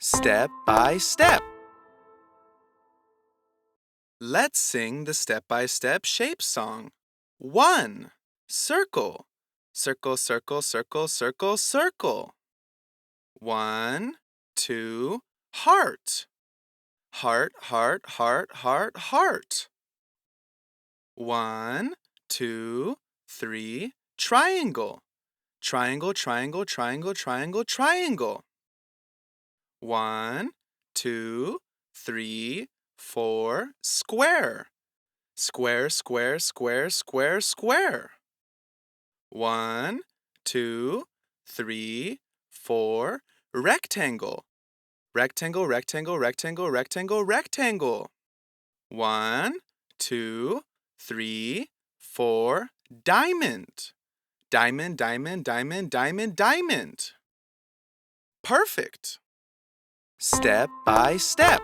Step by step. Let's sing the step-by-step shape song. 1. Circle. Circle, circle, circle, circle, circle. 1, 2. Heart. Heart, heart, heart, heart, heart. 1, 2, 3. Triangle. Triangle, triangle, triangle, triangle, triangle. 1, 2, 3, 4. Square. Square, square, square, square, square. 1, 2, 3, 4. Rectangle. Rectangle, rectangle, rectangle, rectangle, rectangle. 1, 2, 3, 4. Diamond. Diamond, diamond, diamond, diamond, diamond. Perfect. Step by step.